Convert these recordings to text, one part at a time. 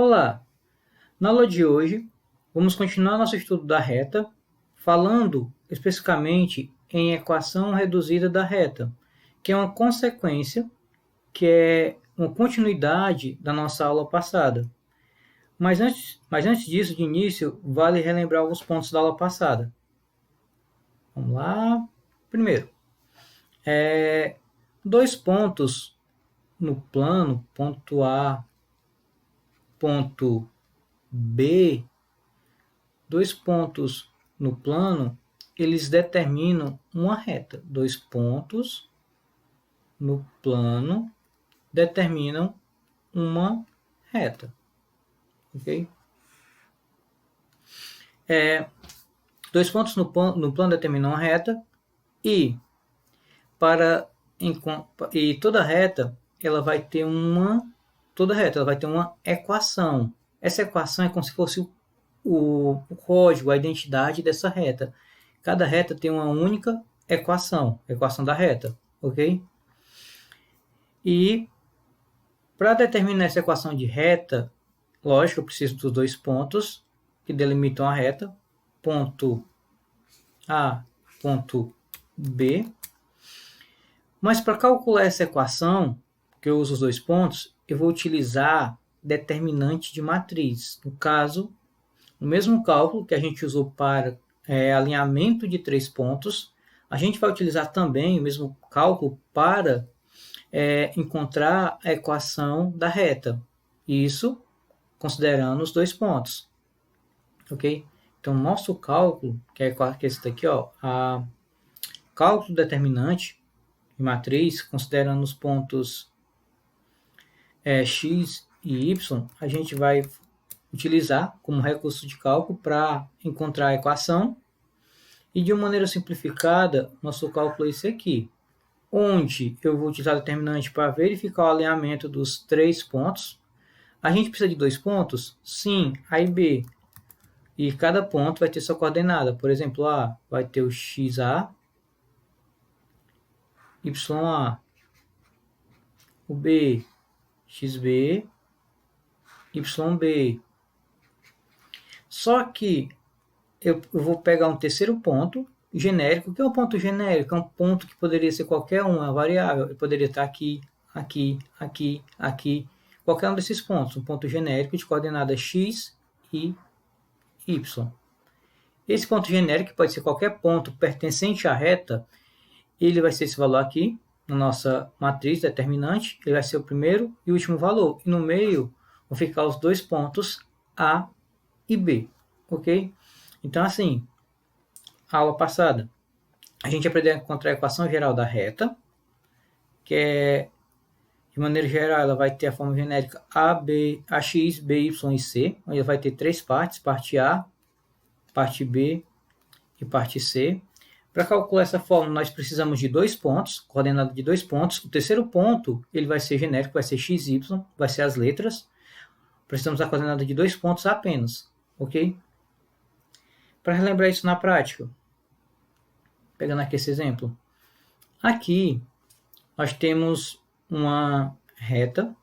Olá! Na aula de hoje, vamos continuar nosso estudo da reta, falando especificamente em equação reduzida da reta, que é uma consequência, que é uma continuidade da nossa aula passada. Mas antes disso, de início, vale relembrar alguns pontos da aula passada. Vamos lá. Primeiro, dois pontos no plano, ponto A, ponto B, dois pontos no plano, eles determinam uma reta. Dois pontos no plano determinam uma reta. Ok? Dois pontos no plano determinam uma reta e toda reta ela vai ter uma equação. Essa equação é como se fosse o código, a identidade dessa reta. Cada reta tem uma única equação da reta, ok? E para determinar essa equação de reta, lógico, eu preciso dos dois pontos que delimitam a reta, ponto A, ponto B. Mas para calcular essa equação, que eu uso os dois pontos, eu vou utilizar determinante de matriz. No caso, o mesmo cálculo que a gente usou para alinhamento de três pontos, a gente vai utilizar também o mesmo cálculo para encontrar a equação da reta. Isso considerando os dois pontos. Ok? Então, nosso cálculo, que é esse daqui, cálculo determinante de matriz, considerando os pontos x e y, a gente vai utilizar como recurso de cálculo para encontrar a equação. E de uma maneira simplificada, nosso cálculo é esse aqui, onde eu vou utilizar o determinante para verificar o alinhamento dos três pontos. A gente precisa de dois pontos? Sim, A e B. E cada ponto vai ter sua coordenada. Por exemplo, A vai ter o XA, YA. O B, XB, YB. Só que eu vou pegar um terceiro ponto genérico. O que é um ponto genérico? É um ponto que poderia ser qualquer uma variável. Ele poderia estar aqui, aqui, aqui, aqui. Qualquer um desses pontos. Um ponto genérico de coordenada x e y. Esse ponto genérico, que pode ser qualquer ponto pertencente à reta, ele vai ser esse valor aqui, na nossa matriz determinante. Ele vai ser o primeiro e o último valor. E no meio vão ficar os dois pontos A e B. Ok? Então, assim, a aula passada, a gente aprendeu a encontrar a equação geral da reta, que é, de maneira geral, ela vai ter a forma genérica AX, B, Y e C, onde vai ter três partes, parte A, parte B e parte C. Para calcular essa fórmula, nós precisamos de dois pontos, coordenada de dois pontos. O terceiro ponto, ele vai ser genérico, vai ser XY, vai ser as letras. Precisamos da coordenada de dois pontos apenas, ok? Para relembrar isso na prática, pegando aqui esse exemplo. Aqui, nós temos uma reta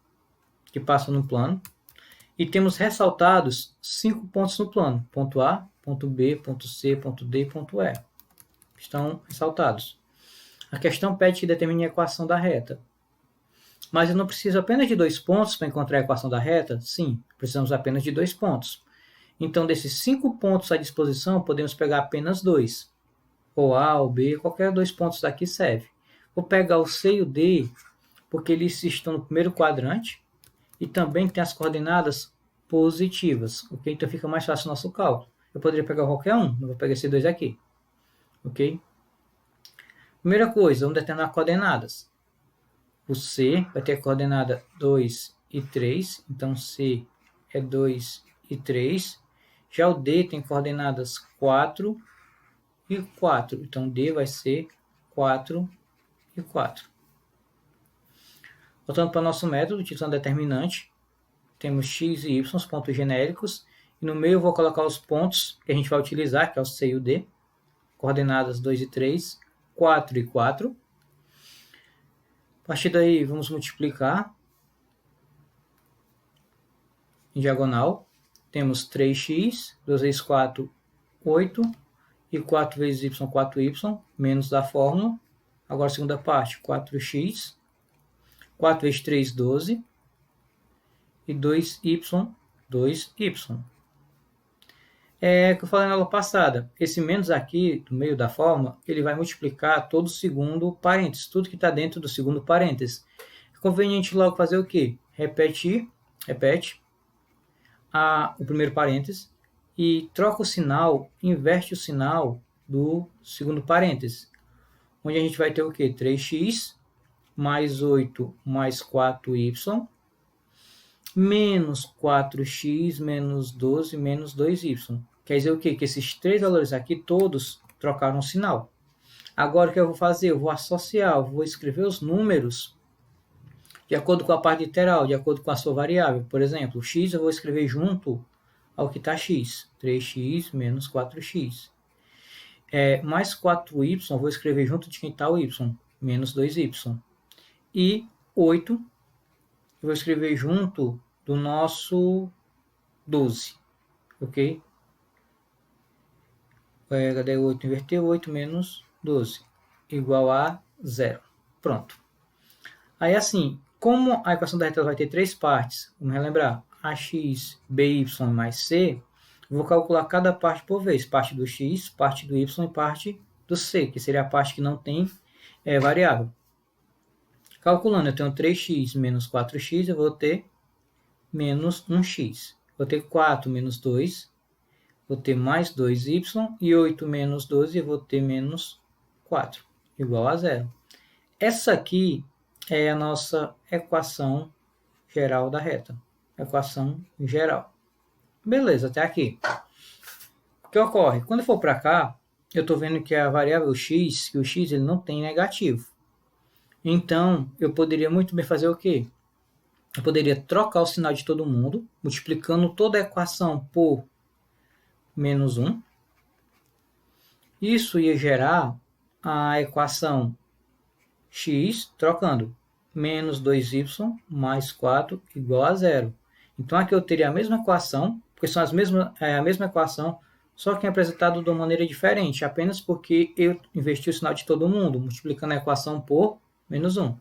que passa no plano e temos ressaltados 5 pontos no plano. Ponto A, ponto B, ponto C, ponto D e ponto E. Estão ressaltados. A questão pede que determine a equação da reta. Mas eu não preciso apenas de dois pontos para encontrar a equação da reta? Sim, precisamos apenas de dois pontos. Então, desses 5 pontos à disposição, podemos pegar apenas dois. Ou A ou B, qualquer dois pontos daqui serve. Vou pegar o C e o D, porque eles estão no primeiro quadrante e também tem as coordenadas positivas. Ok? Então fica mais fácil o nosso cálculo. Eu poderia pegar qualquer um, não vou pegar esses dois aqui. Ok? Primeira coisa, vamos determinar coordenadas. O C vai ter a coordenada 2 e 3, então C é 2 e 3. Já o D tem coordenadas 4 e 4, então D vai ser 4 e 4. Voltando para o nosso método, utilizando determinante, temos x e y, os pontos genéricos, e no meio eu vou colocar os pontos que a gente vai utilizar, que é o C e o D, coordenadas 2 e 3, 4 e 4. A partir daí, vamos multiplicar. em diagonal, temos 3x, 2 vezes 4, 8, e 4 vezes y, 4y, menos da fórmula. Agora, segunda parte, 4x, 4 vezes 3, 12, e 2y, 2y. É o que eu falei na aula passada, esse menos aqui, do meio da fórmula, ele vai multiplicar todo o segundo parênteses, tudo que está dentro do segundo parênteses. É conveniente logo fazer o quê? Repete o primeiro parênteses e troca o sinal, inverte o sinal do segundo parênteses, onde a gente vai ter o quê? 3x mais 8 mais 4y, menos 4x menos 12 menos 2y. Quer dizer o quê? Que esses três valores aqui todos trocaram o sinal. Agora o que eu vou fazer? Eu vou associar, eu vou escrever os números de acordo com a parte literal, de acordo com a sua variável. Por exemplo, x eu vou escrever junto ao que está x, 3x menos 4x. Mais 4y eu vou escrever junto de quem está o y, menos 2y. E 8 eu vou escrever junto do nosso 12, ok? Cadê 8? Inverter 8 menos 12, igual a 0. Pronto. Aí assim, como a equação da reta vai ter três partes, vamos relembrar, ax, by mais c, eu vou calcular cada parte por vez, parte do x, parte do y e parte do c, que seria a parte que não tem variável. Calculando, eu tenho 3x menos 4x, eu vou ter menos 1x. Vou ter 4 menos 2, vou ter mais 2y, e 8 menos 12, eu vou ter menos 4, igual a 0. Essa aqui é a nossa equação geral da reta. Equação geral. Beleza, até aqui. O que ocorre? Quando eu for para cá, eu estou vendo que a variável x, que o x ele não tem negativo. Então, eu poderia muito bem fazer o quê? Eu poderia trocar o sinal de todo mundo, multiplicando toda a equação por menos 1. Isso ia gerar a equação x, trocando, menos 2y mais 4 igual a 0. Então, aqui eu teria a mesma equação, porque são a mesma equação, só que apresentado de uma maneira diferente, apenas porque eu investi o sinal de todo mundo, multiplicando a equação por menos 1.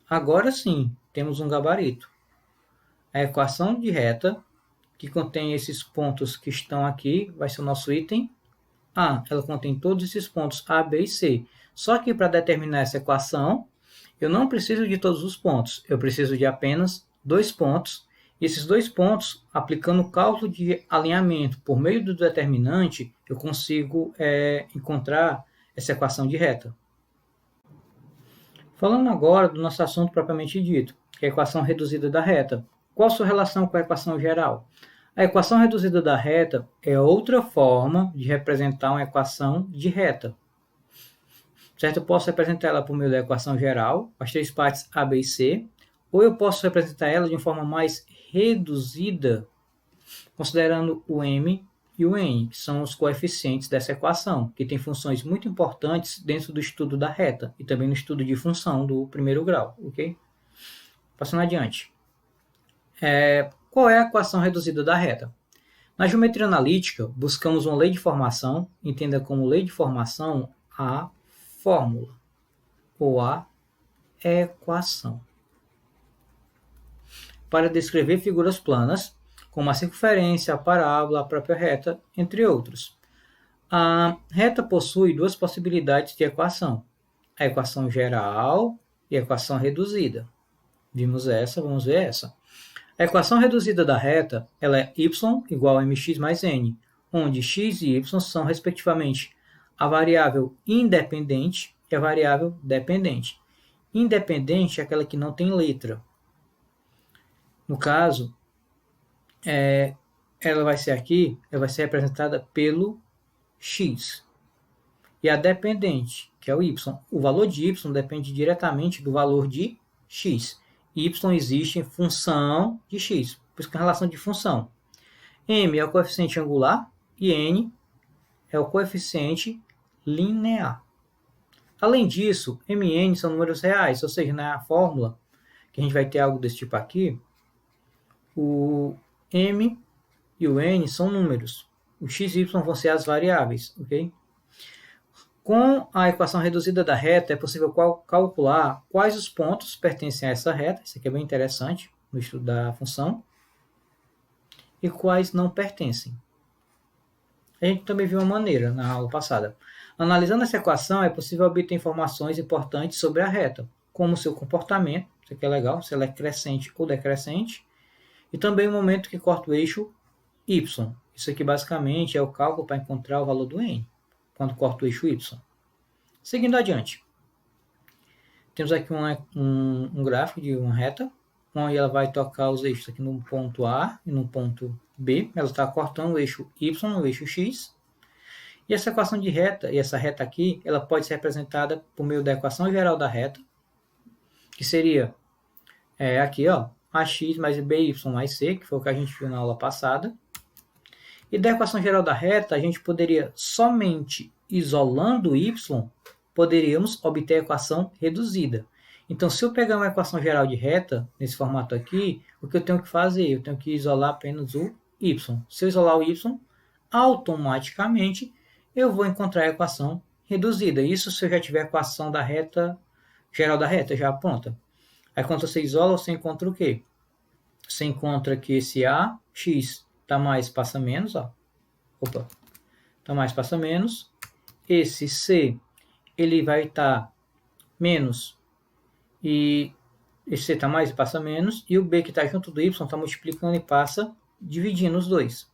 Agora sim, temos um gabarito. A equação de reta, que contém esses pontos que estão aqui, vai ser o nosso item A. Ela contém todos esses pontos A, B e C. Só que para determinar essa equação, eu não preciso de todos os pontos. Eu preciso de apenas 2 pontos. E esses 2 pontos, aplicando o cálculo de alinhamento por meio do determinante, eu consigo encontrar essa equação de reta. Falando agora do nosso assunto propriamente dito, que é a equação reduzida da reta. Qual a sua relação com a equação geral? A equação reduzida da reta é outra forma de representar uma equação de reta. Certo? Eu posso representar ela por meio da equação geral, as três partes A, B e C, ou eu posso representar ela de uma forma mais reduzida, considerando o m e o n, que são os coeficientes dessa equação, que tem funções muito importantes dentro do estudo da reta e também no estudo de função do primeiro grau, ok? Passando adiante. Qual é a equação reduzida da reta? Na geometria analítica, buscamos uma lei de formação, entenda como lei de formação a fórmula ou a equação, para descrever figuras planas, como a circunferência, a parábola, a própria reta, entre outros. A reta possui duas possibilidades de equação, a equação geral e a equação reduzida. Vimos essa, vamos ver essa. A equação reduzida da reta ela é y igual a mx mais n, onde x e y são, respectivamente, a variável independente e a variável dependente. Independente é aquela que não tem letra. No caso, ela vai ser representada pelo x. E a dependente, que é o y. O valor de y depende diretamente do valor de x. Y existe em função de x, por isso que é uma relação de função. M é o coeficiente angular e n é o coeficiente linear. Além disso, m e n são números reais, ou seja, na fórmula, que a gente vai ter algo desse tipo aqui, o m e o n são números. O x e y vão ser as variáveis, ok? Com a equação reduzida da reta, é possível calcular quais os pontos pertencem a essa reta, isso aqui é bem interessante no estudo da função, e quais não pertencem. A gente também viu uma maneira na aula passada. Analisando essa equação, é possível obter informações importantes sobre a reta, como seu comportamento, isso aqui é legal, se ela é crescente ou decrescente, e também o momento que corta o eixo y. Isso aqui basicamente é o cálculo para encontrar o valor do n, quando corta o eixo y. Seguindo adiante, temos aqui um gráfico de uma reta, onde ela vai tocar os eixos aqui no ponto A e no ponto B. Ela está cortando o eixo y e o eixo x. E essa equação de reta, e essa reta aqui, ela pode ser representada por meio da equação geral da reta, que seria aqui, ó, ax mais by mais c, que foi o que a gente viu na aula passada. E da equação geral da reta, a gente poderia, somente isolando y, poderíamos obter a equação reduzida. Então, se eu pegar uma equação geral de reta, nesse formato aqui, o que eu tenho que fazer? Eu tenho que isolar apenas o y. Se eu isolar o y, automaticamente eu vou encontrar a equação reduzida. Isso se eu já tiver a equação da reta, geral da reta, já pronta. Aí quando você isola, você encontra o quê? Você encontra que esse ax tá mais, passa menos, ó. Opa. Tá mais, passa menos. Esse c, ele vai estar menos. E esse c tá mais e passa menos. E o b que está junto do y está multiplicando e passa dividindo os dois.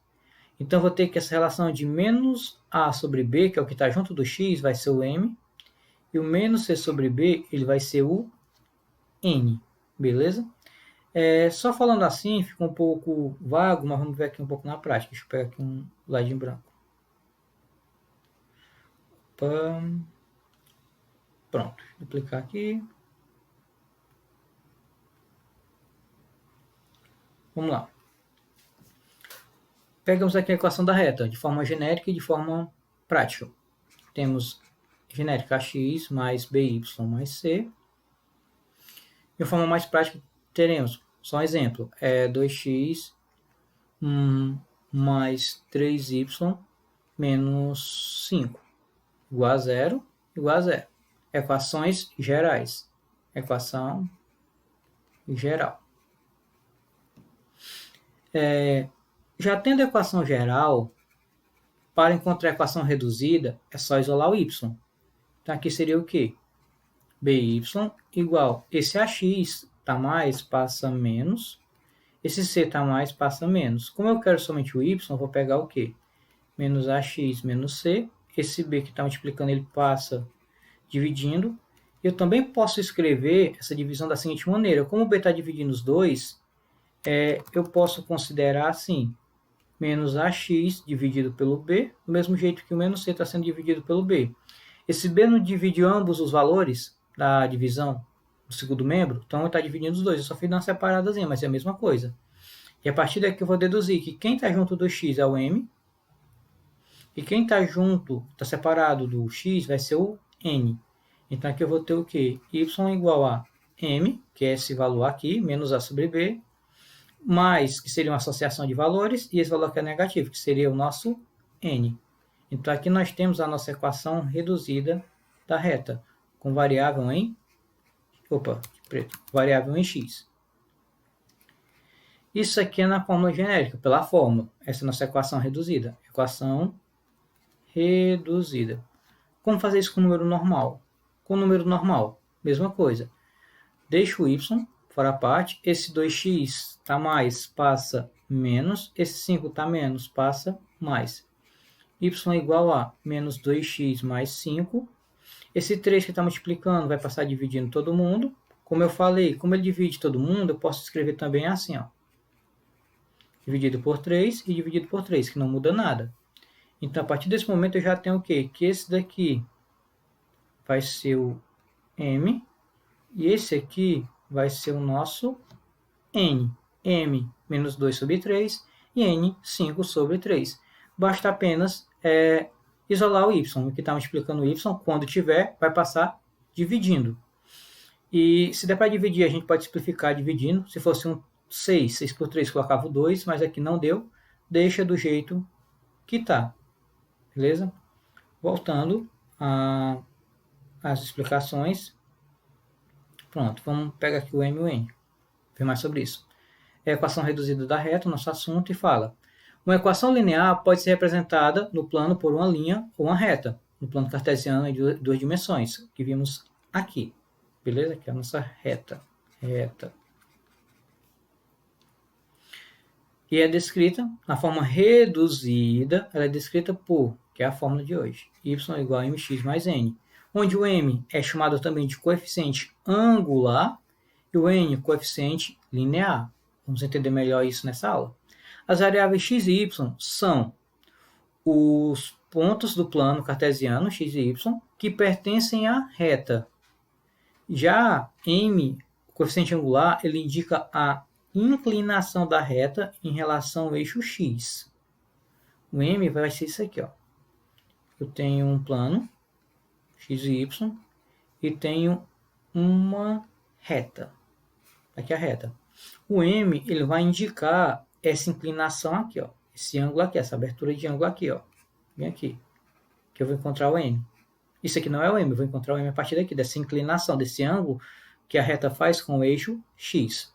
Então, vou ter que essa relação de menos a sobre b, que é o que está junto do x, vai ser o m. E o menos c sobre b, ele vai ser o n. Beleza? Só falando assim, fica um pouco vago, mas vamos ver aqui um pouco na prática. Deixa eu pegar aqui um slide em branco. Opa. Pronto, vou duplicar aqui. Vamos lá. Pegamos aqui a equação da reta, de forma genérica e de forma prática. Temos genérica ax mais by mais c. De forma mais prática, teremos, só um exemplo, 2x mais 3y menos 5 igual a 0, igual a 0. Equações gerais. Equação geral. Já tendo a equação geral, para encontrar a equação reduzida, é só isolar o y. Então, aqui seria o quê? By igual, esse ax está mais, passa menos. Esse c está mais, passa menos. Como eu quero somente o y, vou pegar o quê? Menos ax menos c. Esse b que está multiplicando, ele passa dividindo. Eu também posso escrever essa divisão da seguinte maneira. Como o b está dividindo os dois, eu posso considerar assim, menos ax dividido pelo b, do mesmo jeito que o menos c está sendo dividido pelo b. Esse b não divide ambos os valores da divisão do segundo membro, então está dividindo os dois. Eu só fiz uma separadazinha, mas é a mesma coisa. E a partir daqui eu vou deduzir que quem está junto do x é o m, e quem está separado do x vai ser o n. Então aqui eu vou ter o quê? Y igual a m, que é esse valor aqui, menos a sobre b, mais, que seria uma associação de valores, e esse valor que é negativo, que seria o nosso n. Então, aqui nós temos a nossa equação reduzida da reta, com variável em x. Isso aqui é na fórmula genérica, pela fórmula. Essa é a nossa equação reduzida. Equação reduzida. Como fazer isso com o número normal? Com o número normal, mesma coisa. Deixa o y fora a parte. Esse 2x está mais, passa menos. Esse 5 está menos, passa mais. Y igual a menos 2x mais 5. Esse 3 que está multiplicando vai passar dividindo todo mundo. Como eu falei, como ele divide todo mundo, eu posso escrever também assim, ó. Dividido por 3 e dividido por 3, que não muda nada. Então, a partir desse momento, eu já tenho o quê? Que esse daqui vai ser o m, e esse aqui vai ser o nosso n. m menos 2 sobre 3 e n 5 sobre 3. Basta apenas isolar o y, que está multiplicando o y, quando tiver, vai passar dividindo. E se der para dividir, a gente pode simplificar dividindo. Se fosse 6 por 3, colocava o 2, mas aqui não deu, deixa do jeito que está, beleza? Voltando às explicações, pronto, vamos pegar aqui o M e o N, ver mais sobre isso. É a equação reduzida da reta, nosso assunto, e fala: uma equação linear pode ser representada no plano por uma linha ou uma reta, no plano cartesiano de duas dimensões, que vimos aqui, beleza? Aqui é a nossa reta. E é descrita na forma reduzida, ela é descrita por, que é a fórmula de hoje, y igual a mx mais n, onde o m é chamado também de coeficiente angular e o n coeficiente linear. Vamos entender melhor isso nessa aula. As variáveis x e y são os pontos do plano cartesiano, x e y, que pertencem à reta. Já m, o coeficiente angular, ele indica a inclinação da reta em relação ao eixo x. O m vai ser isso aqui, ó. Eu tenho um plano, x e y, e tenho uma reta. Aqui é a reta. O m, ele vai indicar essa inclinação aqui, ó. Esse ângulo aqui, essa abertura de ângulo aqui, ó. Vem aqui, que eu vou encontrar o m. Isso aqui não é o m, eu vou encontrar o m a partir daqui, dessa inclinação, desse ângulo que a reta faz com o eixo x.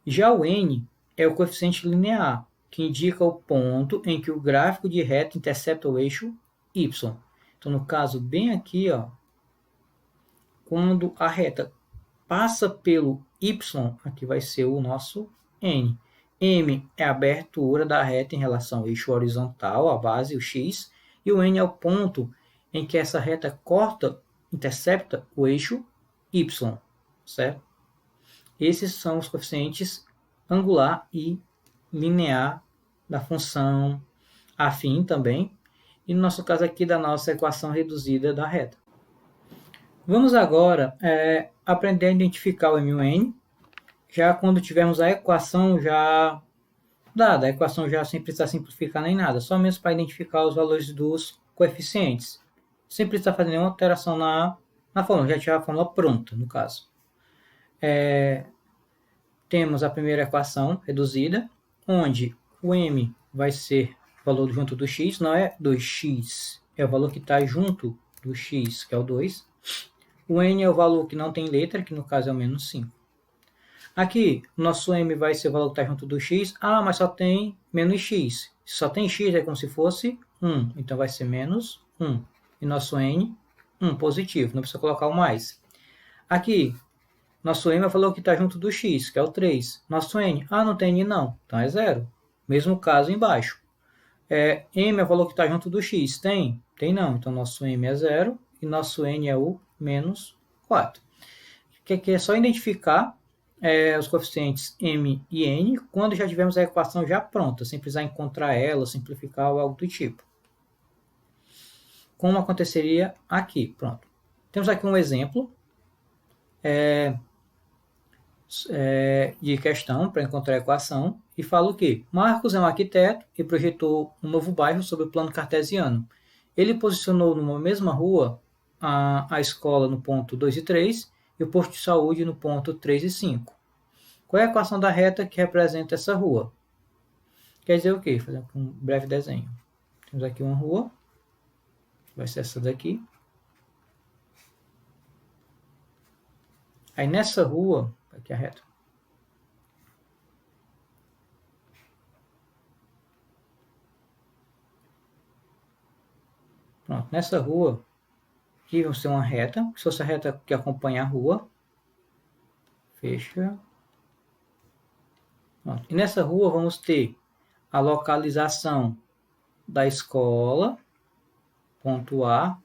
Já o n é o coeficiente linear, que indica o ponto em que o gráfico de reta intercepta o eixo y. Então, no caso, bem aqui, ó, quando a reta passa pelo y, aqui vai ser o nosso n. M é a abertura da reta em relação ao eixo horizontal, a base, o x, e o n é o ponto em que essa reta corta, intercepta o eixo y, certo? Esses são os coeficientes angular e linear da função afim também, e no nosso caso aqui da nossa equação reduzida da reta. Vamos agora aprender a identificar o m e o n, já quando tivermos a equação já dada, a equação já sem precisar simplificar nem nada, só mesmo para identificar os valores dos coeficientes, sem precisar fazer nenhuma alteração na fórmula, já tinha a fórmula pronta, no caso. Temos a primeira equação reduzida, onde o m vai ser o valor junto do x, não é 2x, é o valor que está junto do x, que é o 2. O n é o valor que não tem letra, que no caso é o menos 5. Aqui, nosso m vai ser o valor que está junto do x. Ah, mas só tem menos x. Se só tem x, é como se fosse 1. Então, vai ser menos 1. E nosso n, 1 positivo. Não precisa colocar o mais. Aqui, nosso m é o valor que está junto do x, que é o 3. Nosso n, não tem n não. Então, é 0. Mesmo caso embaixo. M é o valor que está junto do x. Tem? Tem não. Então, nosso m é 0. E nosso n é o menos 4. Que é só identificar os coeficientes m e n quando já tivermos a equação já pronta, sem precisar encontrar ela, simplificar ou algo do tipo. Como aconteceria aqui. Pronto. Temos aqui um exemplo de questão para encontrar a equação e fala o quê? Marcos é um arquiteto e projetou um novo bairro sob o plano cartesiano. Ele posicionou numa mesma rua a escola no ponto 2 e 3 e o posto de saúde no ponto 3 e 5. Qual é a equação da reta que representa essa rua? Quer dizer o quê? Fazer um breve desenho. Temos aqui uma rua, vai ser essa daqui. Aí nessa rua, aqui a reta. Pronto, nessa rua, aqui vai ser uma reta, se fosse a reta que acompanha a rua, fecha. Pronto. E nessa rua vamos ter a localização da escola, ponto A,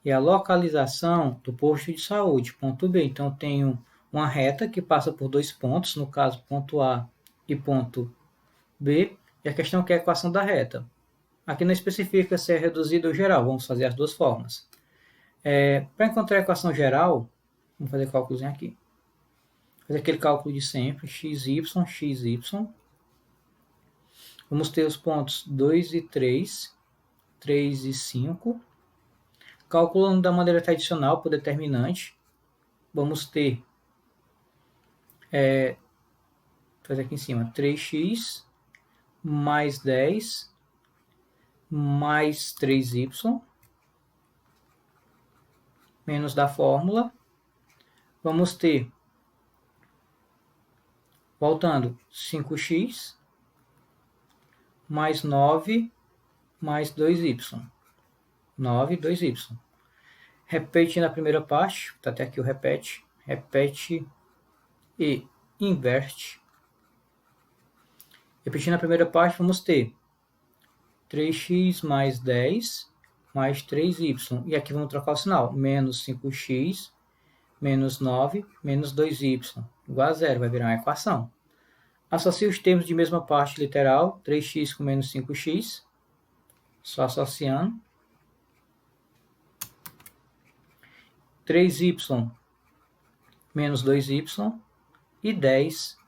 e a localização do posto de saúde, ponto B. Então, eu tenho uma reta que passa por dois pontos, no caso, ponto A e ponto B, e a questão que é a equação da reta. Aqui não especifica se é reduzida ou geral, vamos fazer as duas formas. Para encontrar a equação geral, vamos fazer cálculozinho aqui. Fazer aquele cálculo de sempre, xy, xy. Vamos ter os pontos 2 e 3, 3 e 5. Calculando da maneira tradicional por determinante, vamos ter fazer aqui em cima, 3x mais 10 mais 3y, menos da fórmula, vamos ter, voltando, 5x mais 9 mais 2y. 9, 2y. Repete na primeira parte, está até aqui o repete e inverte. Repetindo a primeira parte, vamos ter 3x mais 10 mais 3y. E aqui vamos trocar o sinal. Menos 5x menos 9 menos 2y. Igual a zero, vai virar uma equação. Associe os termos de mesma parte literal. 3x com menos 5x. Só associando. 3y menos 2y. E 10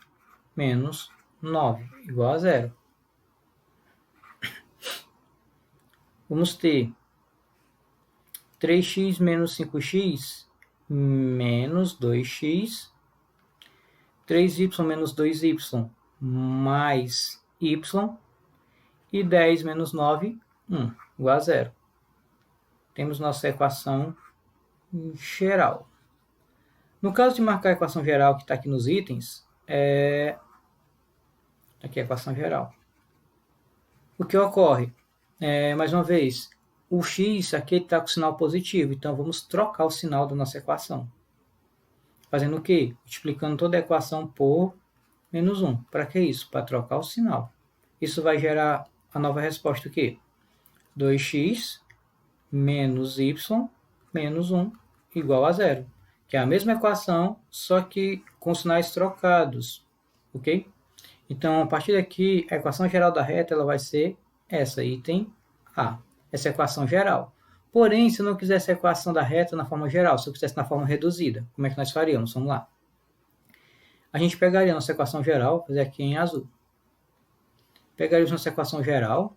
menos 9, igual a zero. Vamos ter 3x menos 5x menos 2x, 3y menos 2y mais y, e 10 menos 9, 1, igual a zero. Temos nossa equação geral. No caso de marcar a equação geral que está aqui nos itens, aqui é a equação geral. O que ocorre? Mais uma vez, o x aqui está com o sinal positivo, então vamos trocar o sinal da nossa equação. Fazendo o quê? Multiplicando toda a equação por menos 1. Para que isso? Para trocar o sinal. Isso vai gerar a nova resposta o quê? 2x menos y menos 1 igual a zero. Que é a mesma equação, só que com sinais trocados. Ok? Então, a partir daqui, a equação geral da reta ela vai ser essa, item A. Essa é a equação geral. Porém, se eu não quisesse a equação da reta na forma geral, se eu quisesse na forma reduzida, como é que nós faríamos? Vamos lá. A gente pegaria a nossa equação geral, fazer aqui em azul. Pegaríamos nossa equação geral.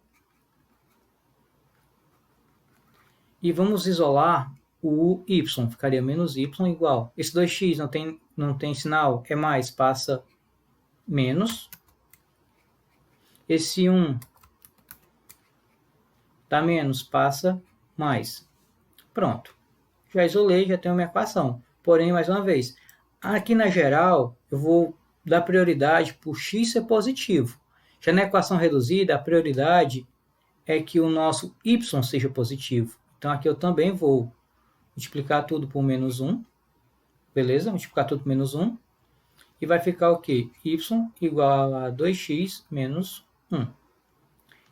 E vamos isolar o y. Ficaria menos y igual. Esse 2x não tem sinal, é mais, passa menos. Esse 1 dá menos, passa mais. Pronto. Já isolei, já tenho minha equação. Porém, mais uma vez, aqui na geral, eu vou dar prioridade para o x ser positivo. Já na equação reduzida, a prioridade é que o nosso y seja positivo. Então, aqui eu também vou multiplicar tudo por menos 1. Beleza? Multiplicar tudo por menos 1. E vai ficar o quê? Y igual a 2x menos 1.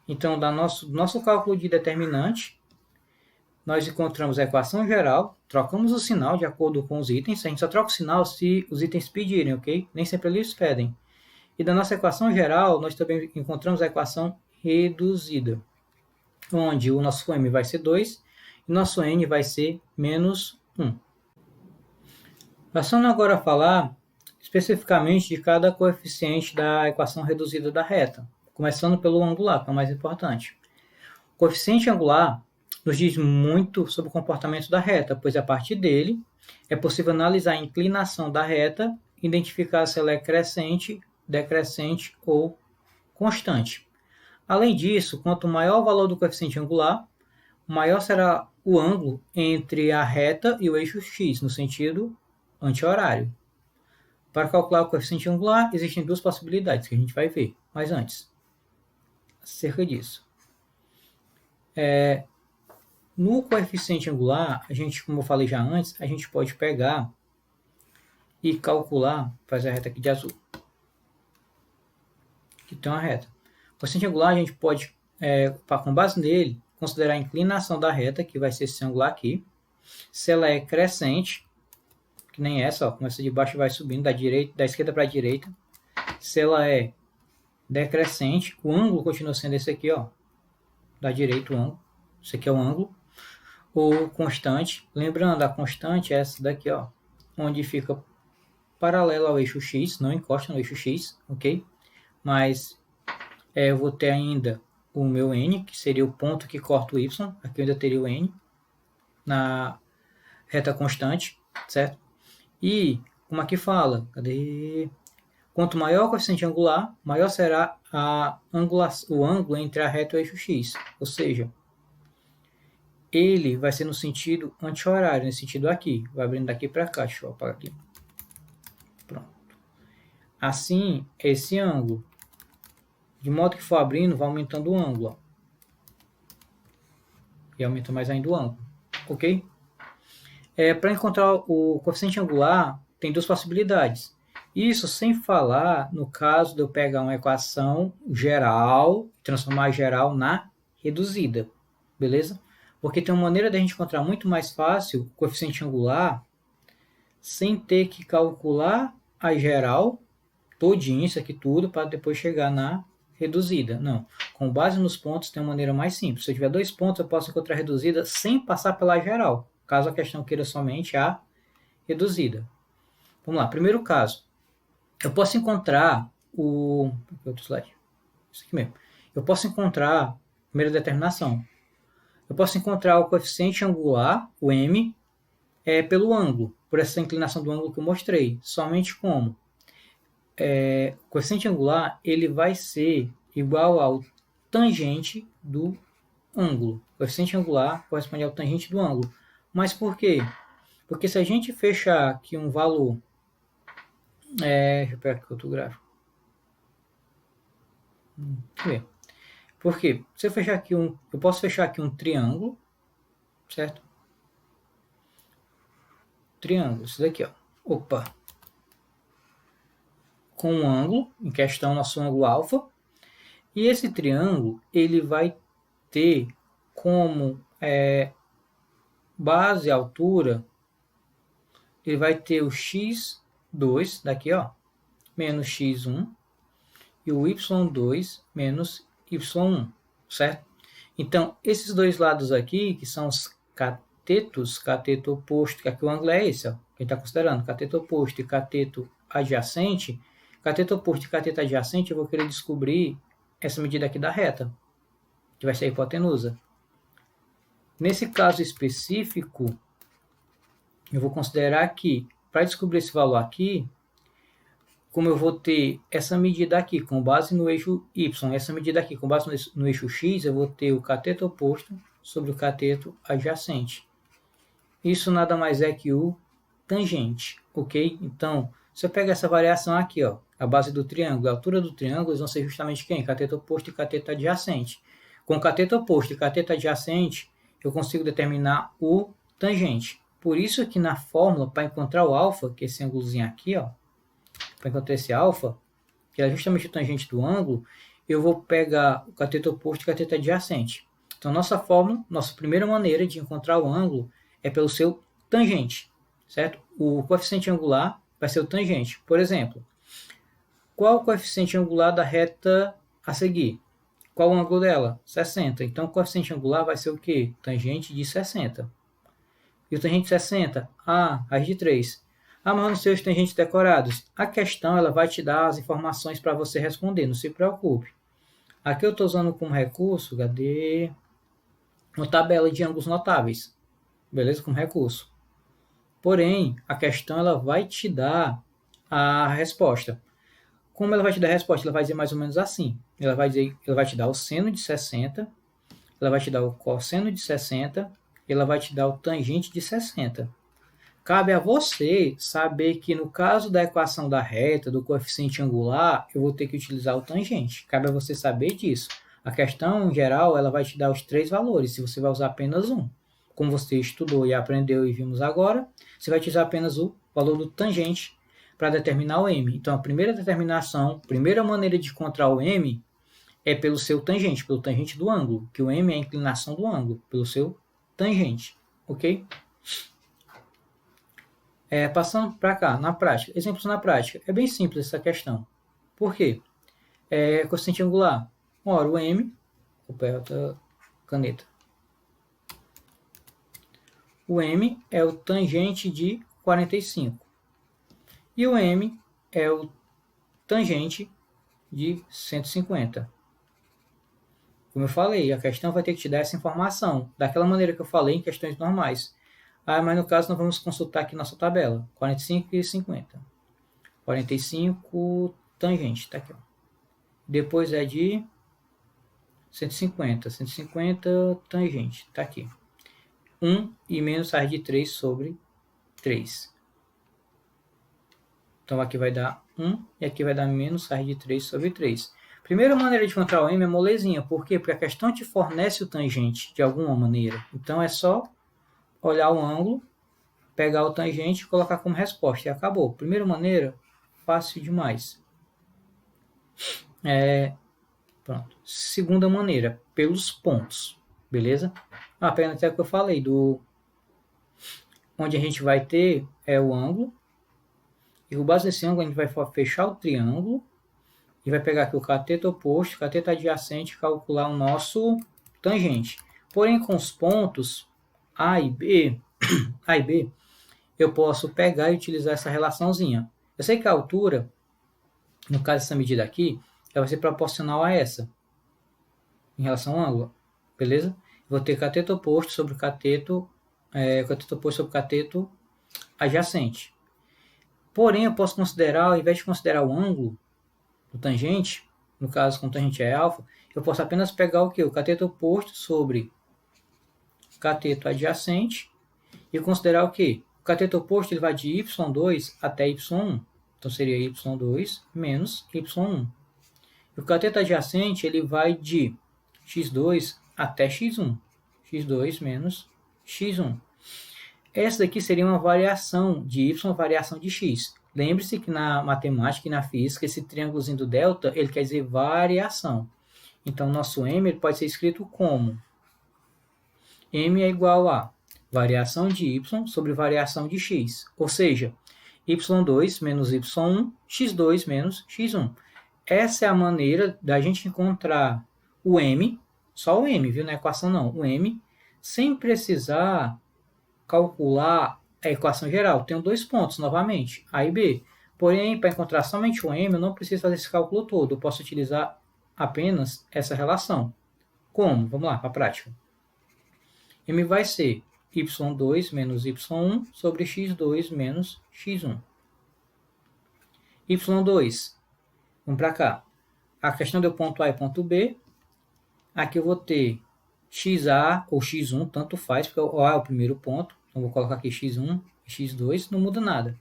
Então, do nosso cálculo de determinante, nós encontramos a equação geral, trocamos o sinal de acordo com os itens. A gente só troca o sinal se os itens pedirem, ok? Nem sempre eles pedem. E da nossa equação geral, nós também encontramos a equação reduzida, onde o nosso m vai ser 2 e nosso n vai ser menos 1. Passando agora a falar especificamente de cada coeficiente da equação reduzida da reta, começando pelo angular, que é o mais importante. O coeficiente angular nos diz muito sobre o comportamento da reta, pois a partir dele é possível analisar a inclinação da reta e identificar se ela é crescente, decrescente ou constante. Além disso, quanto maior o valor do coeficiente angular, maior será o ângulo entre a reta e o eixo x, no sentido anti-horário. Para calcular o coeficiente angular, existem duas possibilidades que a gente vai ver. Mas antes, acerca disso. No coeficiente angular, a gente, como eu falei já antes, a gente pode pegar e calcular, fazer a reta aqui de azul. Aqui tem uma reta. O coeficiente angular, a gente pode, com base nele, considerar a inclinação da reta, que vai ser esse angular aqui. Se ela é crescente, que nem essa, ó, começa de baixo e vai subindo da esquerda para a direita. Se ela é decrescente, o ângulo continua sendo esse aqui, ó, da direita o ângulo. Esse aqui é o ângulo. Ou constante, lembrando, a constante é essa daqui, ó, onde fica paralelo ao eixo x, não encosta no eixo x, ok? Mas eu vou ter ainda o meu n, que seria o ponto que corta o y, aqui eu ainda teria o n, na reta constante, certo? E, como aqui fala, Quanto maior o coeficiente angular, maior será o ângulo entre a reta e o eixo x. Ou seja, ele vai ser no sentido anti-horário, nesse sentido aqui. Vai abrindo daqui para cá. Deixa eu apagar aqui. Pronto. Assim, esse ângulo. De modo que for abrindo, vai aumentando o ângulo. Ó. E aumenta mais ainda o ângulo. Ok? Para encontrar o coeficiente angular, tem duas possibilidades. Isso sem falar no caso de eu pegar uma equação geral, transformar a geral na reduzida. Beleza? Porque tem uma maneira de a gente encontrar muito mais fácil o coeficiente angular sem ter que calcular a geral todinho, isso aqui tudo, para depois chegar na reduzida. Não. Com base nos pontos tem uma maneira mais simples. Se eu tiver 2 pontos, eu posso encontrar a reduzida sem passar pela geral, caso a questão queira somente a reduzida. Vamos lá, primeiro caso. Eu posso encontrar o... outro slide. Isso aqui mesmo. Eu posso encontrar, primeira determinação, eu posso encontrar o coeficiente angular, o m, pelo ângulo, por essa inclinação do ângulo que eu mostrei. Somente como? O coeficiente angular ele vai ser igual ao tangente do ângulo. O coeficiente angular corresponde ao tangente do ângulo. Mas por quê? Porque se a gente fechar aqui um valor... deixa eu pegar aqui outro gráfico. Deixa eu ver. Por quê? Se eu fechar aqui eu posso fechar aqui um triângulo, certo? Triângulo, isso daqui, ó. Opa! Com um ângulo, em questão, nosso ângulo alfa. E esse triângulo, ele vai ter como base, altura, ele vai ter o x2, daqui, ó, menos x1, e o y2 menos y1, certo? Então, esses dois lados aqui, que são os catetos, cateto oposto, que aqui o ângulo é esse, ó, que a gente está considerando, cateto oposto e cateto adjacente. Cateto oposto e cateto adjacente, eu vou querer descobrir essa medida aqui da reta, que vai ser a hipotenusa. Nesse caso específico, eu vou considerar que, para descobrir esse valor aqui, como eu vou ter essa medida aqui com base no eixo y, essa medida aqui com base no eixo x, eu vou ter o cateto oposto sobre o cateto adjacente. Isso nada mais é que o tangente, ok? Então, se eu pegar essa variação aqui, ó, a base do triângulo, a altura do triângulo, eles vão ser justamente quem? Cateto oposto e cateto adjacente. Com cateto oposto e cateto adjacente, eu consigo determinar o tangente. Por isso que na fórmula, para encontrar o alfa, que é esse ângulozinho aqui, ó, para encontrar esse alfa, que é justamente o tangente do ângulo, eu vou pegar o cateto oposto e o cateto adjacente. Então, nossa fórmula, nossa primeira maneira de encontrar o ângulo é pelo seu tangente, certo? O coeficiente angular vai ser o tangente. Por exemplo, qual o coeficiente angular da reta a seguir? Qual o ângulo dela? 60. Então, o coeficiente angular vai ser o quê? Tangente de 60. E o tangente de 60? Raiz de 3. Mas não sei os tangentes decorados. A questão ela vai te dar as informações para você responder, não se preocupe. Aqui eu estou usando como recurso, cadê? Uma tabela de ângulos notáveis. Beleza? Como recurso. Porém, a questão ela vai te dar a resposta. Como ela vai te dar a resposta? Ela vai dizer mais ou menos assim. Ela vai te dar o seno de 60, ela vai te dar o cosseno de 60, e ela vai te dar o tangente de 60. Cabe a você saber que no caso da equação da reta, do coeficiente angular, eu vou ter que utilizar o tangente. Cabe a você saber disso. A questão, em geral, ela vai te dar os 3 valores, se você vai usar apenas um. Como você estudou e aprendeu e vimos agora, você vai utilizar apenas o valor do tangente para determinar o m. Então, a primeira determinação, primeira maneira de encontrar o m é pelo seu tangente, pelo tangente do ângulo, que o m é a inclinação do ângulo, pelo seu tangente, ok? Passando para cá, na prática, exemplos na prática, é bem simples essa questão. Por quê? Coeficiente angular, ora, o m, vou pegar outra caneta, o m é o tangente de 45, e o m é o tangente de 150. Como eu falei, a questão vai ter que te dar essa informação, daquela maneira que eu falei em questões normais. Mas no caso nós vamos consultar aqui nossa tabela, 45 e 50. 45 tangente, tá aqui, ó. Depois é de 150 tangente, tá aqui. 1 e menos raiz de 3 sobre 3. Então aqui vai dar 1 e aqui vai dar menos raiz de 3 sobre 3. Primeira maneira de encontrar o m é molezinha. Por quê? Porque a questão te fornece o tangente de alguma maneira. Então é só olhar o ângulo, pegar o tangente e colocar como resposta. E acabou. Primeira maneira, fácil demais. Pronto. Segunda maneira, pelos pontos. Beleza? Pegando até o que eu falei, onde a gente vai ter o ângulo. E com base nesse ângulo, a gente vai fechar o triângulo. E vai pegar aqui o cateto oposto, cateto adjacente e calcular o nosso tangente. Porém, com os pontos A e B, eu posso pegar e utilizar essa relaçãozinha. Eu sei que a altura, no caso dessa medida aqui, ela vai ser proporcional a essa, em relação ao ângulo, beleza? Vou ter cateto oposto sobre cateto oposto sobre cateto adjacente. Porém, eu posso considerar, ao invés de considerar o ângulo do tangente, no caso, quando o tangente é alfa, eu posso apenas pegar o quê? O cateto oposto sobre cateto adjacente e considerar o quê? O cateto oposto ele vai de y2 até y1. Então, seria y2 menos y1. E o cateto adjacente ele vai de x2 até x1. x2 menos x1. Essa daqui seria uma variação de y, variação de x. Lembre-se que na matemática e na física, esse triângulozinho do delta, ele quer dizer variação. Então, nosso m ele pode ser escrito como m é igual a variação de y sobre variação de x. Ou seja, y2 menos y1, x2 menos x1. Essa é a maneira da gente encontrar o m, só o m, viu? Não é equação não, o m, sem precisar calcular a equação geral. Tenho dois pontos, novamente, A e B. Porém, para encontrar somente o m, eu não preciso fazer esse cálculo todo. Eu posso utilizar apenas essa relação. Como? Vamos lá, para a prática. M vai ser y2 menos y1 sobre x2 menos x1. y2, vamos para cá. A questão deu ponto A e ponto B. Aqui eu vou ter xa ou x1, tanto faz, porque o A é o primeiro ponto. Então, vou colocar aqui x1 e x2, não muda nada.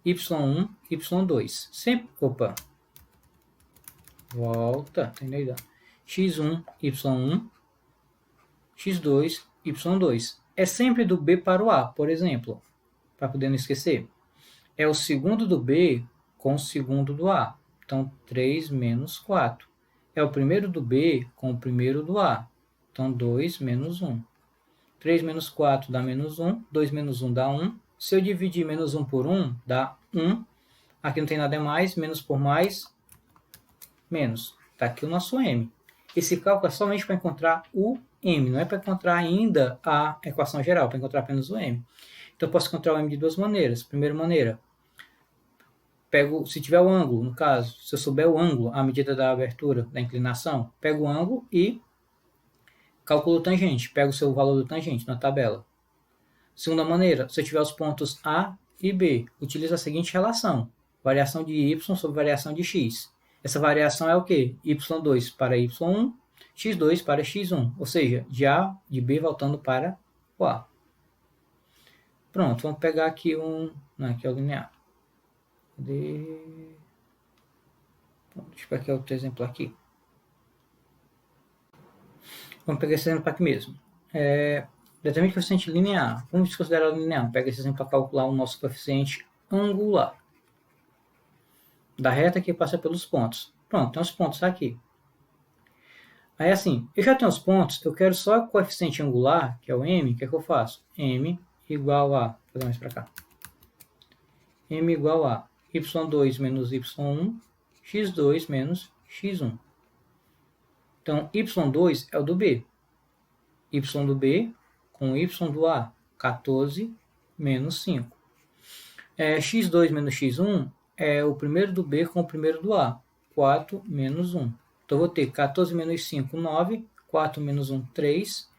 y1, y2. Sempre, volta, entendeu? x1, y1, x2, y2. É sempre do B para o A, por exemplo, para poder não esquecer. É o segundo do B com o segundo do A. Então, 3 menos 4. É o primeiro do B com o primeiro do A. Então, 2 menos 1. 3 menos 4 dá menos 1. 2 menos 1 dá 1. Se eu dividir menos 1 por 1, dá 1. Aqui não tem nada mais. Menos por mais, menos. Está aqui o nosso M. Esse cálculo é somente para encontrar o M. Não é para encontrar ainda a equação geral. Para encontrar apenas o M. Então, eu posso encontrar o M de duas maneiras. Primeira maneira, pego, se tiver o ângulo, no caso, se eu souber o ângulo, a medida da abertura, da inclinação, pego o ângulo e calculo o tangente. Pego o seu valor do tangente na tabela. Segunda maneira, se eu tiver os pontos A e B, utilizo a seguinte relação. Variação de y sobre variação de x. Essa variação é o quê? y2 para y1, x2 para x1. Ou seja, de A, de B voltando para o A. Pronto, vamos pegar aqui aqui é o linear. Deixa eu pegar aqui outro exemplo aqui. Vamos pegar esse exemplo aqui mesmo. Determine o coeficiente linear. Vamos considerar linear. Pega esse exemplo para calcular o nosso coeficiente angular da reta que passa pelos pontos. Pronto, tem os pontos aqui. Aí assim, eu já tenho os pontos, eu quero só o coeficiente angular, que é o m, o que é que eu faço? M igual a, vou fazer mais para cá. M igual a y2 menos y1, x2 menos x1. Então, y2 é o do B. Y do B com y do A, 14 menos 5. X2 menos x1 é o primeiro do B com o primeiro do A, 4 menos 1. Então, eu vou ter 14 menos 5, 9, 4 menos 1, 3,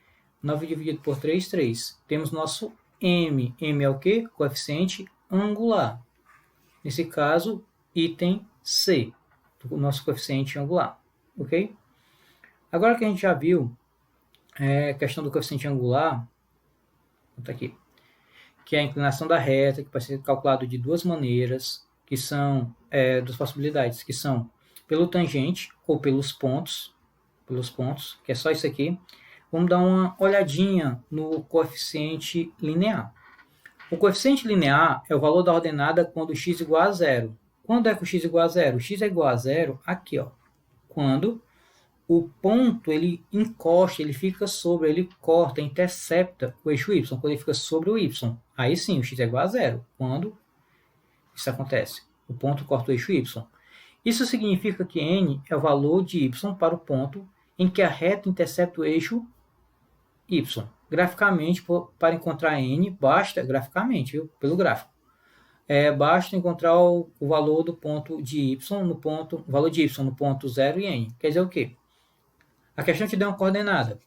9 dividido por 3, 3. Temos nosso M. M é o quê? Coeficiente angular. Nesse caso, item C. do nosso coeficiente angular, ok? Agora que a gente já viu a questão do coeficiente angular, tá aqui, que é a inclinação da reta, que pode ser calculado de duas maneiras, que são duas possibilidades, que são pelo tangente ou pelos pontos, que é só isso aqui. Vamos dar uma olhadinha no coeficiente linear. O coeficiente linear é o valor da ordenada quando x igual a zero. Quando é que o x igual a zero? O x é igual a zero aqui, ó. Quando o ponto ele encosta, ele fica sobre, ele corta, intercepta o eixo y, quando ele fica sobre o y. Aí sim, o x é igual a zero. Quando isso acontece? O ponto corta o eixo y. Isso significa que n é o valor de y para o ponto em que a reta intercepta o eixo y. Graficamente, para encontrar n, basta, graficamente, viu? Pelo gráfico, basta encontrar o valor do ponto de y no ponto, o valor de y no ponto 0 e n. Quer dizer o quê? A questão te deu uma coordenada,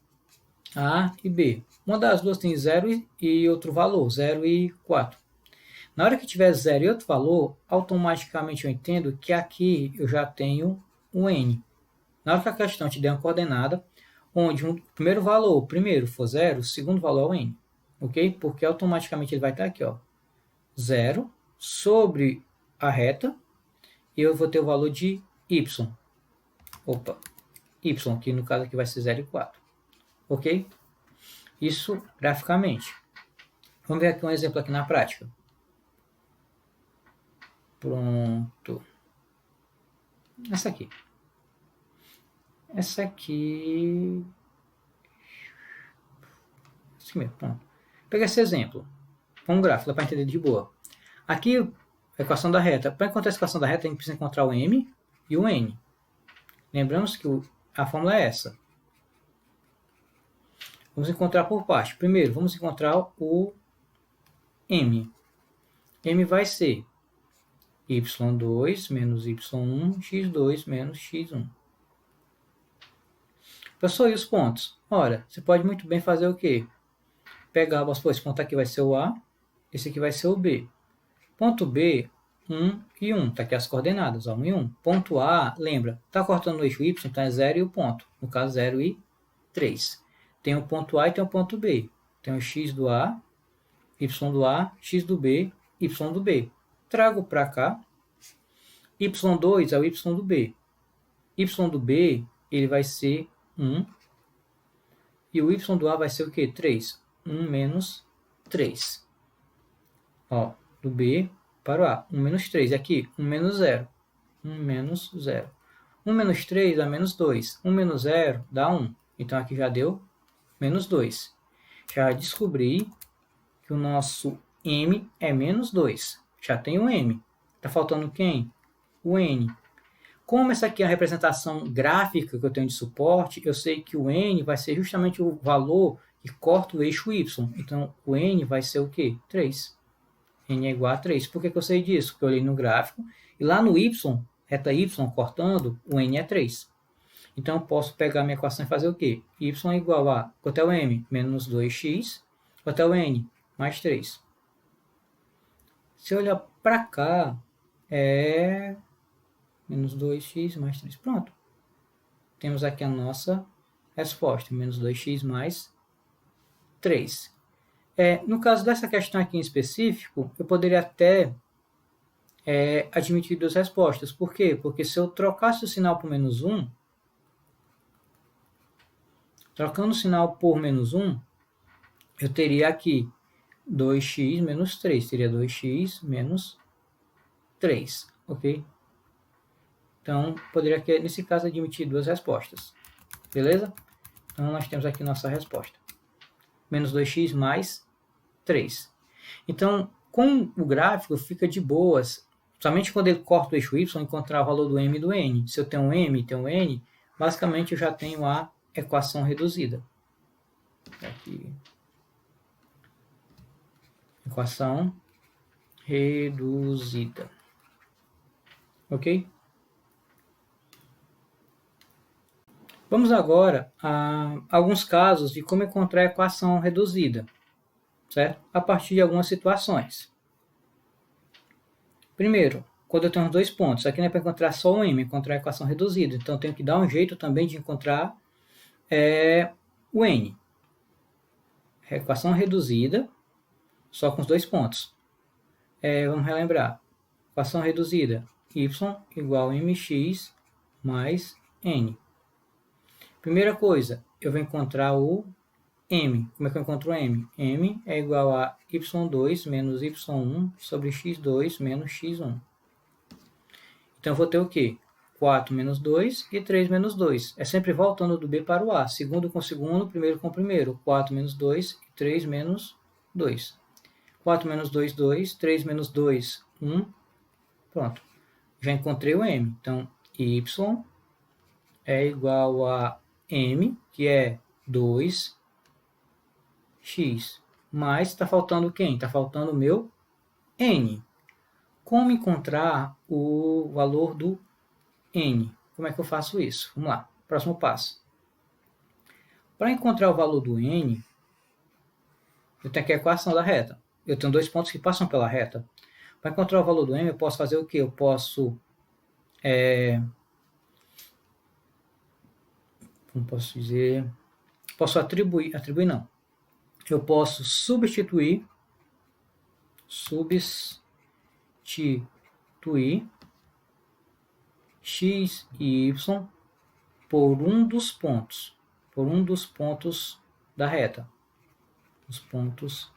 A e B. Uma das duas tem 0 e outro valor, 0 e 4. Na hora que tiver 0 e outro valor, automaticamente eu entendo que aqui eu já tenho um n. Na hora que a questão te der uma coordenada, onde o primeiro valor, o primeiro for 0, o segundo valor é o n. Ok? Porque automaticamente ele vai estar aqui, ó, 0 sobre a reta, e eu vou ter o valor de y. Opa, y, que no caso aqui vai ser 0 e 4. Ok? Isso graficamente. Vamos ver aqui um exemplo aqui na prática. Pronto. Essa aqui. Essa aqui... Assim mesmo, pronto. Pega esse exemplo. Um gráfico, dá para entender de boa. Aqui, a equação da reta. Para encontrar a equação da reta, a gente precisa encontrar o m e o n. Lembramos que a fórmula é essa. Vamos encontrar por parte. Primeiro, vamos encontrar o m. M vai ser y2 menos y1, x2 menos x1. Professor, e os pontos? Ora, você pode muito bem fazer o quê? Pegar, esse ponto aqui vai ser o A, esse aqui vai ser o B. Ponto B, 1 e 1. Está aqui as coordenadas, ó, 1 e 1. Ponto A, lembra, está cortando o eixo Y, então é 0 e o ponto. No caso, 0 e 3. Tem o ponto A e tem o ponto B. Tem o x do A, y do A, x do B, y do B. Trago para cá. y2 é o y do B. Y do B, ele vai ser 1. E o y do A vai ser o quê? 3. 1 menos 3. Ó, do B para o A. 1 menos 3. E aqui, 1 menos 0. 1 menos 0. 1 menos 3 dá menos 2. 1 menos 0 dá 1. Então, aqui já deu menos 2. Já descobri que o nosso m é menos 2. Já tem o m. Está faltando quem? O n. Como essa aqui é a representação gráfica que eu tenho de suporte, eu sei que o n vai ser justamente o valor que corta o eixo y. Então, o n vai ser o quê? 3. N é igual a 3. Por que eu sei disso? Porque eu olhei no gráfico, e lá no y, reta y cortando, o n é 3. Então, eu posso pegar minha equação e fazer o quê? Y é igual a, quanto é o m? Menos 2x, quanto é o n? Mais 3. Se eu olhar para cá, é menos 2x mais 3. Pronto. Temos aqui a nossa resposta. Menos 2x mais 3. No caso dessa questão aqui em específico, eu poderia até admitir duas respostas. Por quê? Porque se eu trocasse o sinal por menos 1, trocando o sinal por menos 1, eu teria aqui 2x menos 3. Teria 2x menos 3. Ok? Então, poderia aqui, nesse caso, admitir duas respostas. Beleza? Então, nós temos aqui nossa resposta. Menos 2x mais 3. Então, com o gráfico, fica de boas. Somente quando ele corta o eixo y, encontrar o valor do m e do n. Se eu tenho um m e tenho um n, basicamente eu já tenho a equação reduzida. Aqui. Equação reduzida. Ok? Vamos agora a alguns casos de como encontrar a equação reduzida, certo? A partir de algumas situações. Primeiro, quando eu tenho os dois pontos. Aqui não é para encontrar só o m, é encontrar a equação reduzida. Então eu tenho que dar um jeito também de encontrar o n. A equação reduzida, só com os dois pontos. Vamos relembrar. Equação reduzida, y igual a mx mais n. Primeira coisa, eu vou encontrar o m. Como é que eu encontro o m? m é igual a y2 menos y1 sobre x2 menos x1. Então eu vou ter o quê? 4 menos 2 e 3 menos 2. É sempre voltando do b para o a. Segundo com segundo, primeiro com primeiro. 4 menos 2 e 3 menos 2. 4 menos 2, 2. 3 menos 2, 1. Pronto. Já encontrei o m. Então, y é igual a m, que é 2x. Mas está faltando quem? Está faltando o meu n. Como encontrar o valor do n? Como é que eu faço isso? Vamos lá. Próximo passo. Para encontrar o valor do n, eu tenho aqui a equação da reta. Eu tenho dois pontos que passam pela reta. Para encontrar o valor do m, eu posso fazer o quê? Eu posso... como posso dizer? Posso atribuir não. Eu posso substituir x e y por um dos pontos da reta. Os pontos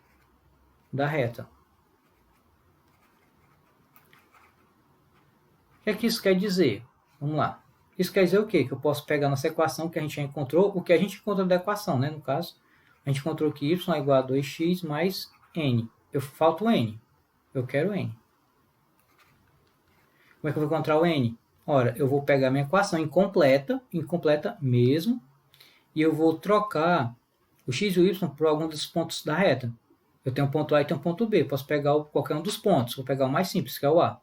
da reta. O que é que isso quer dizer? Vamos lá. Isso quer dizer o quê? Que eu posso pegar nossa equação que a gente já encontrou, o que a gente encontrou da equação, né? No caso, a gente encontrou que y é igual a 2x mais n. Eu falta o n. Eu quero n. Como é que eu vou encontrar o n? Ora, eu vou pegar minha equação incompleta mesmo, e eu vou trocar o x e o y por algum dos pontos da reta. Eu tenho um ponto A e tenho um ponto B. Posso pegar qualquer um dos pontos. Vou pegar o mais simples, que é o A.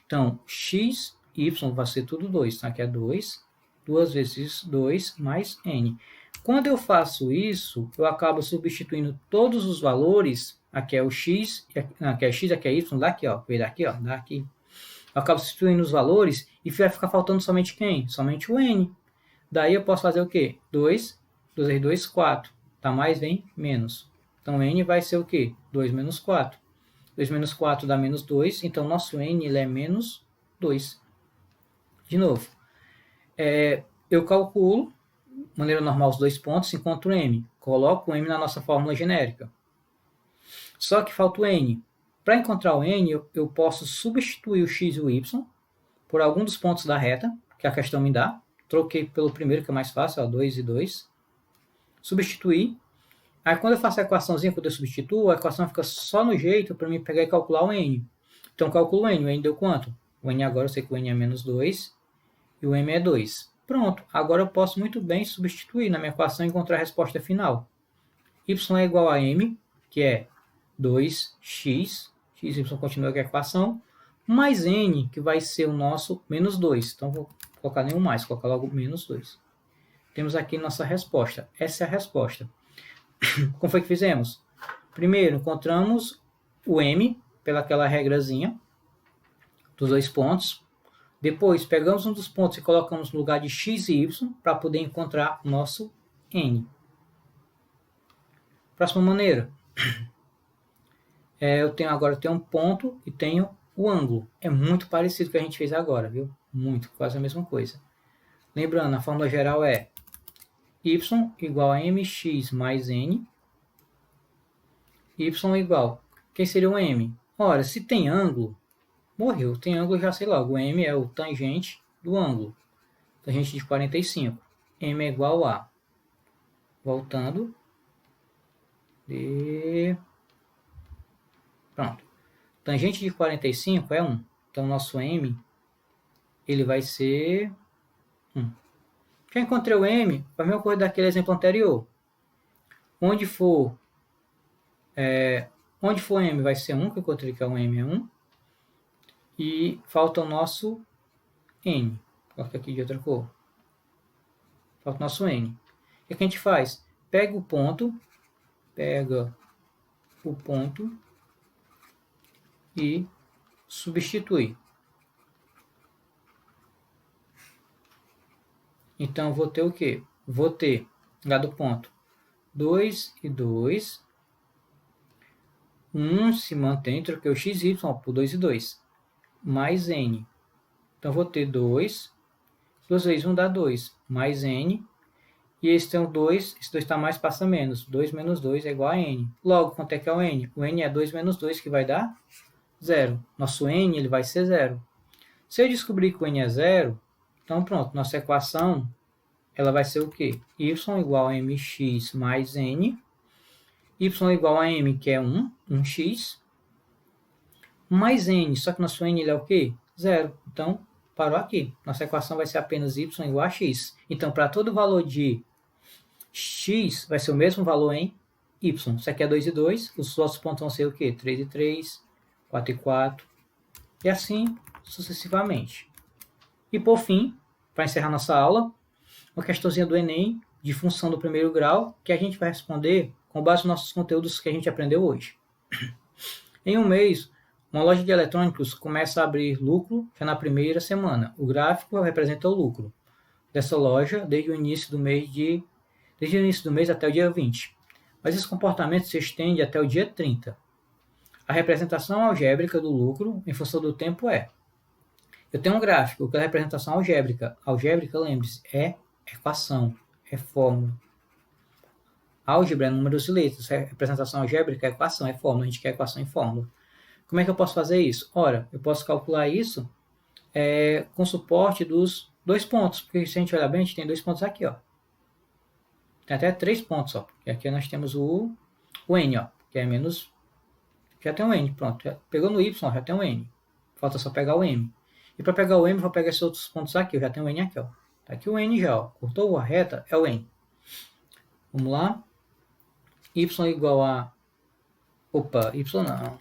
Então, x, y vai ser tudo 2. Então, aqui é 2. 2 vezes 2 mais n. Quando eu faço isso, eu acabo substituindo todos os valores. Aqui é o x, aqui é x, aqui é y. Daqui, ó. Veio daqui, ó. Daqui. Eu acabo substituindo os valores e vai ficar faltando somente quem? Somente o n. Daí eu posso fazer o quê? 2. 2 vezes 2, 4. Tá mais, vem menos. Então, n vai ser o quê? 2 menos 4. 2 menos 4 dá menos 2. Então, nosso n ele é menos 2. De novo. Eu calculo, de maneira normal, os dois pontos, encontro o m. Coloco o m na nossa fórmula genérica. Só que falta o n. Para encontrar o n, eu posso substituir o x e o y por algum dos pontos da reta, que a questão me dá. Troquei pelo primeiro, que é mais fácil, ó, 2 e 2. Substituir. Aí, quando eu faço a equaçãozinha, quando eu substituo, a equação fica só no jeito para mim pegar e calcular o n. Então, calculo o n. O n deu quanto? O n agora, eu sei que o n é menos 2 e o m é 2. Pronto. Agora eu posso muito bem substituir na minha equação e encontrar a resposta final. Y é igual a m, que é 2x, x e y continua com a equação, mais n, que vai ser o nosso menos 2. Então, vou colocar nenhum mais, vou colocar logo menos 2. Temos aqui nossa resposta. Essa é a resposta. Como foi que fizemos? Primeiro, encontramos o m, pelaquela regrazinha dos dois pontos. Depois, pegamos um dos pontos e colocamos no lugar de x e y para poder encontrar o nosso n. Próxima maneira. Eu tenho um ponto e tenho o ângulo. É muito parecido com o que a gente fez agora, viu? Muito, quase a mesma coisa. Lembrando, a fórmula geral é y igual a mx mais n. Y igual. Quem seria o m? Ora, se tem ângulo, morreu. Tem ângulo, já sei logo. O m é o tangente do ângulo. Tangente de 45. M é igual a... Voltando. Pronto. Tangente de 45 é 1. Então, nosso m, ele vai ser 1. Já encontrei o m, a mesma coisa daquele exemplo anterior. Onde for m vai ser 1, que eu encontrei que é o m é 1. E falta o nosso n. Coloca aqui de outra cor. Falta o nosso n. O que a gente faz? Pega o ponto e substitui. Então, vou ter o quê? Vou ter, lá do ponto, 2 e 2. 1 se mantém, troquei o xy por 2 e 2. Mais n. Então, vou ter 2. 2 vezes 1 dá 2. Mais n. E esse tem o 2. Esse 2 está mais, passa menos. 2 menos 2 é igual a n. Logo, quanto é que é o n? O n é 2 menos 2, que vai dar 0. Nosso n ele vai ser 0. Se eu descobrir que o n é 0, então pronto, nossa equação ela vai ser o quê? Y igual a mx mais n. Y igual a m, que é 1x, mais n, só que nosso n ele é o quê? 0. Então, parou aqui. Nossa equação vai ser apenas y igual a x. Então, para todo valor de x, vai ser o mesmo valor em y. Isso aqui é 2 e 2, os outros pontos vão ser o quê? 3 e 3, 4 e 4, e assim sucessivamente. E por fim, para encerrar nossa aula, uma questãozinha do Enem, de função do primeiro grau, que a gente vai responder com base nos nossos conteúdos que a gente aprendeu hoje. Em um mês, uma loja de eletrônicos começa a abrir lucro já na primeira semana. O gráfico representa o lucro dessa loja desde o início do mês até o dia 20. Mas esse comportamento se estende até o dia 30. A representação algébrica do lucro em função do tempo é: eu tenho um gráfico que é a representação algébrica. Algébrica, lembre-se, é equação, é fórmula. Álgebra é números e letras. Representação algébrica é equação, é fórmula. A gente quer equação em fórmula. Como é que eu posso fazer isso? Ora, eu posso calcular isso com suporte dos 2 pontos. Porque se a gente olhar bem, a gente tem 2 pontos aqui, ó. Tem até 3 pontos, ó. E aqui nós temos o n, ó, que é menos... Já tem um n, pronto. Já pegou no y, já tem um n. Falta só pegar o m. E para pegar o m, vou pegar esses outros pontos aqui. Eu já tenho o n aqui, ó. Tá aqui o n já, ó. Cortou a reta, é o n. Vamos lá. Y igual a... Opa, y não.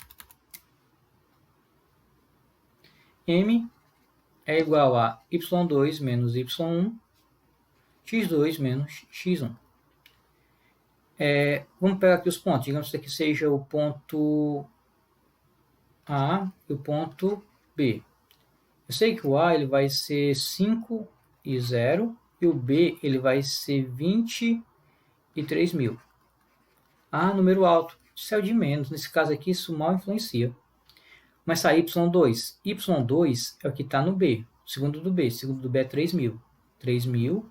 M é igual a y2 menos y1, x2 menos x1. Vamos pegar aqui os pontos. Digamos que aqui seja o ponto A e o ponto B. Eu sei que o A ele vai ser 5 e 0 e o B ele vai ser 20 e 3.000. A, número alto. Isso é o de menos. Nesse caso aqui, isso mal influencia. Mas tá y2. Y2 é o que está no B. Segundo do B. Segundo do B é 3.000. 3.000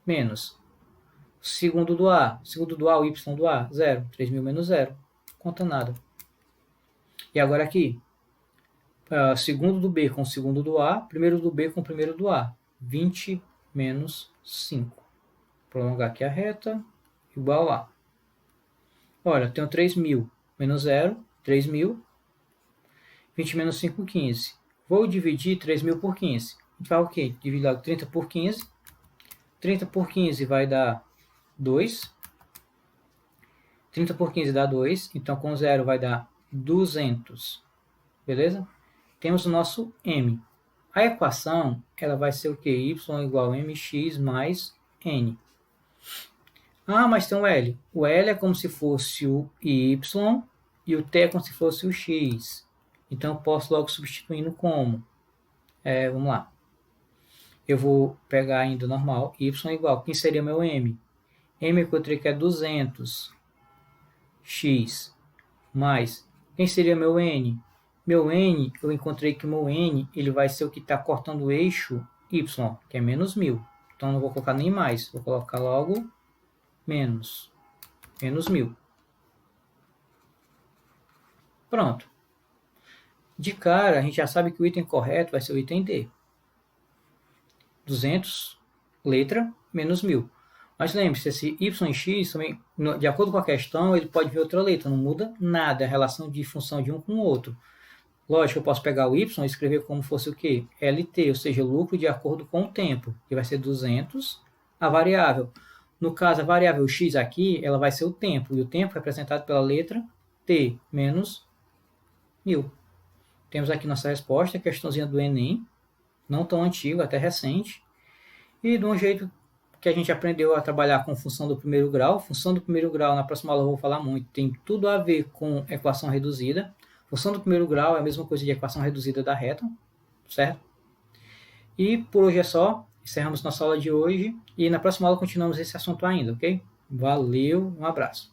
menos. Segundo do A. Segundo do A, o y do A, 0. 3.000 menos 0. Conta nada. E agora aqui. Segundo do B com segundo do A. Primeiro do B com primeiro do A. 20 menos 5. Prolongar aqui a reta. Igual a. Olha, tenho 3.000 menos 0. 3.000. 20 menos 5, 15. Vou dividir 3.000 por 15. A gente vai o quê? Dividir logo 30 por 15. 30 por 15 vai dar 2. 30 por 15 dá 2. Então, com 0 vai dar 200. Beleza? Temos o nosso m. A equação ela vai ser o quê? Y igual a mx mais n. Ah, mas tem o L. O L é como se fosse o y e o t é como se fosse o x. Então, eu posso logo substituindo como? Vamos lá. Eu vou pegar ainda normal, y igual. Quem seria meu m? M eu encontrei que é 200 x mais. Quem seria meu n? Meu n, eu encontrei que meu n ele vai ser o que está cortando o eixo y, que é menos 1.000. Então, não vou colocar nem mais. Vou colocar logo menos 1.000. Pronto. De cara, a gente já sabe que o item correto vai ser o item D. 200, letra, menos 1.000. Mas lembre-se, esse y e x, também, de acordo com a questão, ele pode vir outra letra. Não muda nada a relação de função de um com o outro. Lógico, eu posso pegar o y e escrever como fosse o quê? LT, ou seja, lucro de acordo com o tempo, que vai ser 200, a variável. No caso, a variável x aqui, ela vai ser o tempo, e o tempo é representado pela letra T, menos 1.000. Temos aqui nossa resposta, questãozinha do Enem, não tão antigo, até recente, e de um jeito que a gente aprendeu a trabalhar com função do primeiro grau. Função do primeiro grau, na próxima aula eu vou falar muito, tem tudo a ver com equação reduzida. Função do primeiro grau é a mesma coisa de equação reduzida da reta, certo? E por hoje é só. encerramos nossa aula de hoje e na próxima aula continuamos esse assunto ainda, ok? Valeu, um abraço.